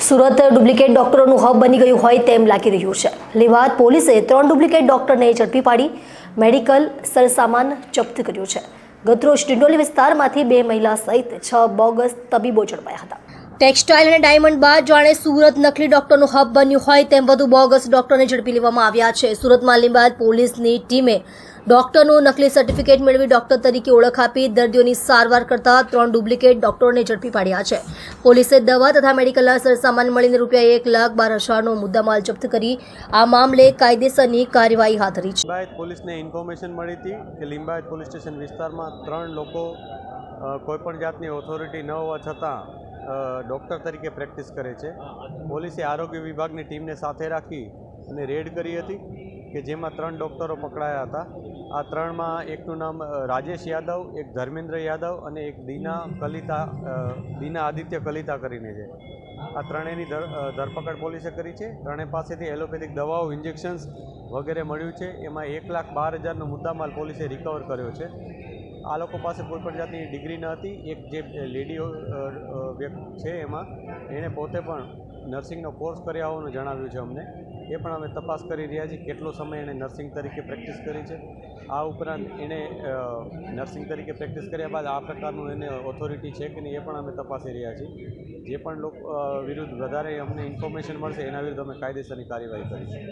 Surat duplicate ડોક્ટરોનું hub બની ગયું હોય તેમ લાગી રહ્યું છે। લેવાદ પોલીસે 3 ડુપ્લિકેટ ડોક્ટરને ઝડપી પાડી મેડિકલ સરસામાન જપ્ત કર્યું છે। ગતરોજ ડિંડોલી વિસ્તારમાંથી 2 મહિલા સહિત 6 બોગસ તબીબો ઝડપાયા હતા। ટેક્સટાઇલ અને ડાયમંડ બાદ જાણે સુરત નકલી ડોક્ટરનું હબ બન્યું હોય તેમ વધુ બોગસ ડોક્ટરને ઝડપી લેવામાં આવ્યા છે। સુરતમાં લીંબાયત પોલીસની ટીમે ડોક્ટરનું નકલી સર્ટિફિકેટ મેળવી ડોક્ટર તરીકે ઓળખ આપી દર્દીઓની સારવાર કરતા 3 ડુપ્લિકેટ ડોક્ટરોને ઝડપી પાડ્યા છે। પોલીસે દવા તથા મેડિકલના સરસામાન મળીને ₹1,12,000નો મુદ્દામાલ જપ્ત કરી આ મામલે કાયદેસરની કાર્યવાહી હાથ ધરી છે। લીંબાયત પોલીસને ઇન્ફોર્મેશન મળી હતી કે લીંબાયત પોલીસ સ્ટેશન વિસ્તારમાં 3 લોકો કોઈપણ જાતની ઓથોરિટી ન હોવા છતાં ડૉક્ટર તરીકે પ્રેક્ટિસ કરે છે। પોલીસે આરોગ્ય વિભાગની ટીમને સાથે રાખી અને રેડ કરી હતી કે જેમાં 3 ડૉક્ટરો પકડાયા હતા। આ 3માં એકનું નામ રાજેશ યાદવ, એક ધર્મેન્દ્ર યાદવ અને એક દીના આદિત્ય કલિતા કરીને છે। આ ત્રણેયની ધરપકડ પોલીસે કરી છે। ત્રણેય પાસેથી એલોપેથિક દવાઓ, ઇન્જેક્શન્સ વગેરે મળ્યું છે। એમાં 1,12,000નો મુદ્દામાલ પોલીસે રિકવર કર્યો છે। આ લોકો પાસે કોઈપણ જાતની ડિગ્રી ન હતી। એક જે લેડી છે એમાં એણે પોતે પણ નર્સિંગનો કોર્સ કર્યા હોવાનું જણાવ્યું છે અમને। એ પણ અમે તપાસ કરી રહ્યા છીએ કેટલો સમય એણે નર્સિંગ તરીકે પ્રેક્ટિસ કરી છે। આ ઉપરાંત એણે નર્સિંગ તરીકે પ્રેક્ટિસ કર્યા બાદ આ પ્રકારનું એને ઓથોરિટી છે કે નહીં એ પણ અમે તપાસી રહ્યા છીએ। જે પણ લોકો વિરુદ્ધ વધારે અમને ઇન્ફોર્મેશન મળશે એના વિરુદ્ધ અમે કાયદેસરની કાર્યવાહી કરીશું।